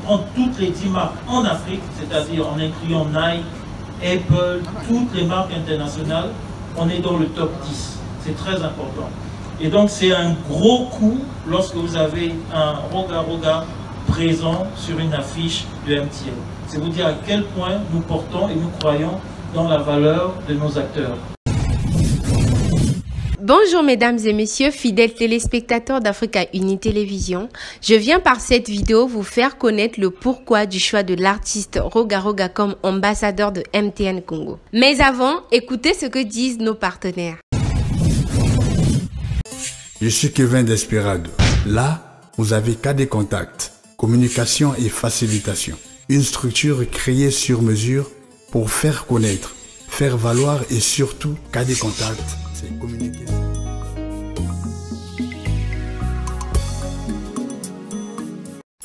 prend toutes les 10 marques en Afrique, c'est-à-dire en incluant Nike, Apple, toutes les marques internationales, on est dans le top 10. C'est très important. Et donc c'est un gros coup lorsque vous avez un Roga Roga présent sur une affiche de MTN. C'est vous dire à quel point nous portons et nous croyons dans la valeur de nos acteurs. Bonjour mesdames et messieurs, fidèles téléspectateurs d'Africa Uni Télévision. Je viens par cette vidéo vous faire connaître le pourquoi du choix de l'artiste Roga Roga comme ambassadeur de MTN Congo. Mais avant, écoutez ce que disent nos partenaires. Je suis Kevin Desperado. Là, vous avez KD Contact, communication et facilitation. Une structure créée sur mesure pour faire connaître, faire valoir et surtout KD Contact, c'est communiquer.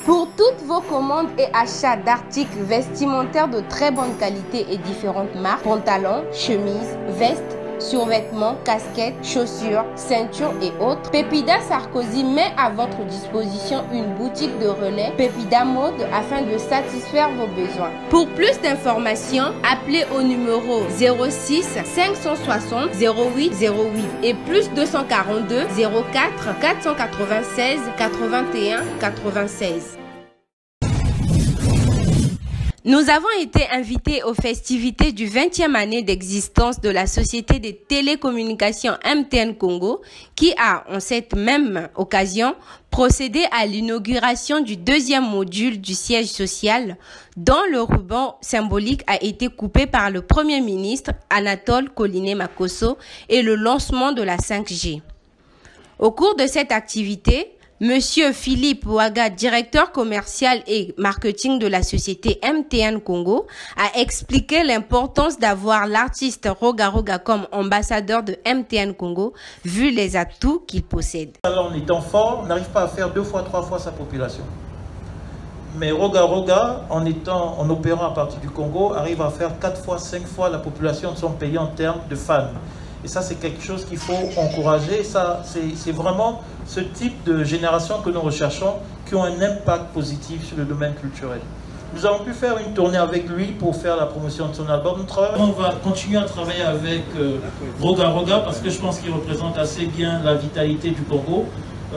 Pour toutes vos commandes et achats d'articles vestimentaires de très bonne qualité et différentes marques, pantalons, chemises, vestes, survêtements, casquettes, chaussures, ceintures et autres, Pepida Sarkozy met à votre disposition une boutique de relais Pepida Mode afin de satisfaire vos besoins. Pour plus d'informations, appelez au numéro 06 560 08 08 et plus 242 04 496 81 96. Nous avons été invités aux festivités du 20e année d'existence de la Société des télécommunications MTN Congo qui a, en cette même occasion, procédé à l'inauguration du deuxième module du siège social dont le ruban symbolique a été coupé par le Premier ministre Anatole Koliné-Makosso et le lancement de la 5G. Au cours de cette activité, Monsieur Philippe Ouaga, directeur commercial et marketing de la société MTN Congo, a expliqué l'importance d'avoir l'artiste Roga Roga comme ambassadeur de MTN Congo, vu les atouts qu'il possède. Alors, en étant fort, on n'arrive pas à faire 2 fois, 3 fois sa population. Mais Roga Roga, en opérant à partir du Congo, arrive à faire 4 fois, 5 fois la population de son pays en termes de fans. Et ça, c'est quelque chose qu'il faut encourager. Ça, c'est vraiment ce type de génération que nous recherchons qui ont un impact positif sur le domaine culturel. Nous avons pu faire une tournée avec lui pour faire la promotion de son album. On va continuer à travailler avec Roga Roga parce que je pense qu'il représente assez bien la vitalité du Congo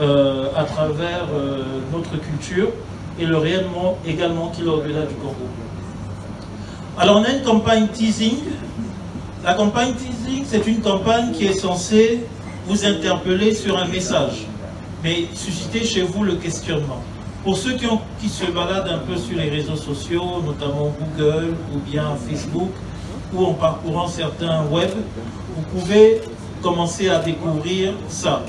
à travers notre culture et le rayonnement également qu'il a au-delà du Congo. Alors, on a une campagne teasing. La campagne teasing, c'est une campagne qui est censée vous interpeller sur un message, mais susciter chez vous le questionnement. Pour ceux qui se baladent un peu sur les réseaux sociaux, notamment Google ou bien Facebook, ou en parcourant certains web, vous pouvez commencer à découvrir ça,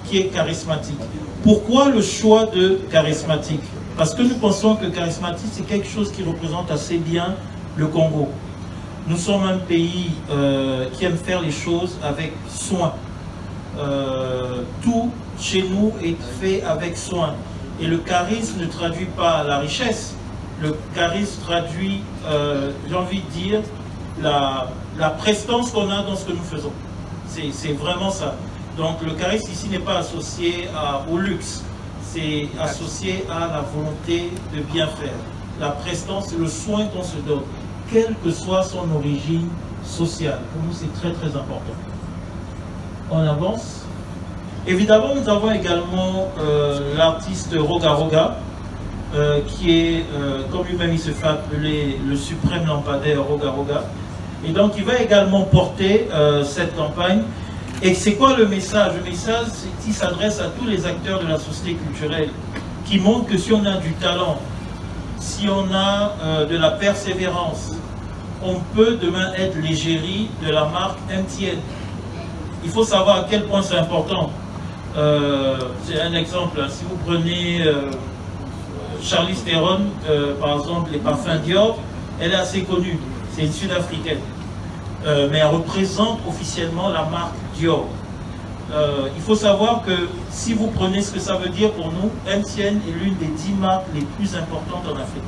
qui est charismatique. Pourquoi le choix de charismatique? Parce que nous pensons que charismatique, c'est quelque chose qui représente assez bien le Congo. Nous sommes un pays qui aime faire les choses avec soin. Tout chez nous est fait avec soin. Et le charisme ne traduit pas la richesse. Le charisme traduit, j'ai envie de dire, la prestance qu'on a dans ce que nous faisons. C'est vraiment ça. Donc le charisme ici n'est pas associé au luxe. C'est associé à la volonté de bien faire. La prestance, le soin qu'on se donne, quelle que soit son origine sociale. Pour nous, c'est très très important. On avance. Évidemment, nous avons également l'artiste Roga Roga, qui est, comme lui-même il se fait appeler, le suprême lampadaire Roga Roga. Et donc, il va également porter cette campagne. Et c'est quoi le message? Le message, c'est qu'il s'adresse à tous les acteurs de la société culturelle, qui montrent que si on a du talent, si on a de la persévérance, on peut demain être l'égérie de la marque MTN. Il faut savoir à quel point c'est important. C'est un exemple. Si vous prenez Charlize Theron, par exemple, les parfums Dior, elle est assez connue. C'est une Sud-Africaine. Mais elle représente officiellement la marque Dior. Il faut savoir que si vous prenez ce que ça veut dire pour nous, MTN est l'une des 10 marques les plus importantes en Afrique.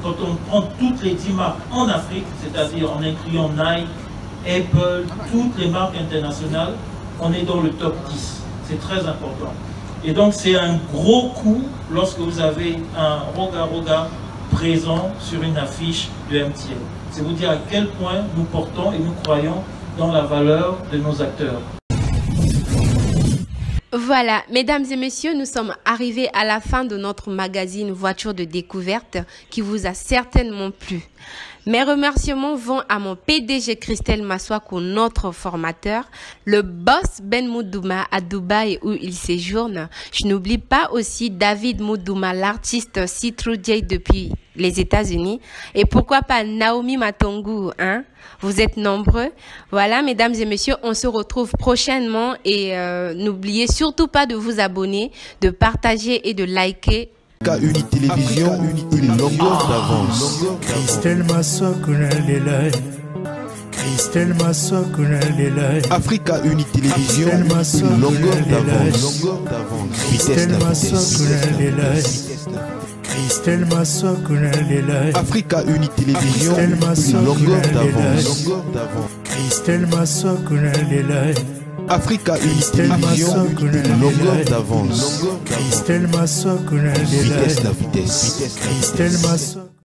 Quand on prend toutes les 10 marques en Afrique, c'est-à-dire en incluant Nike, Apple, toutes les marques internationales, on est dans le top 10. C'est très important. Et donc c'est un gros coup lorsque vous avez un Roga présent sur une affiche de MTN. C'est vous dire à quel point nous portons et nous croyons dans la valeur de nos acteurs. Voilà, mesdames et messieurs, nous sommes arrivés à la fin de notre magazine Voiture de découverte qui vous a certainement plu. Mes remerciements vont à mon PDG Christelle Maswaku, notre formateur, le boss Ben Moudouma à Dubaï où il séjourne. Je n'oublie pas aussi David Moudouma, l'artiste Citru J depuis les États-Unis. Et pourquoi pas Naomi Matongu, hein? Vous êtes nombreux. Voilà, mesdames et messieurs, on se retrouve prochainement et n'oubliez surtout pas de vous abonner, de partager et de liker. Uni Télévision, une longueur d'avance. Christelle Maswaku Nalelai. Christelle Maswaku Nalelai. Africa Uni Télévision, une longueur d'avance. Christelle Maswaku Nalelai. Christelle Maswaku Nalelai. Africa Uni Télévision, une longueur d'avance. Christelle Maswaku Nalelai. Africa Uni Télévision, une longueur d'avance. Christelle Maswaku Nalelai. Vitesse la vitesse. Christelle Maswaku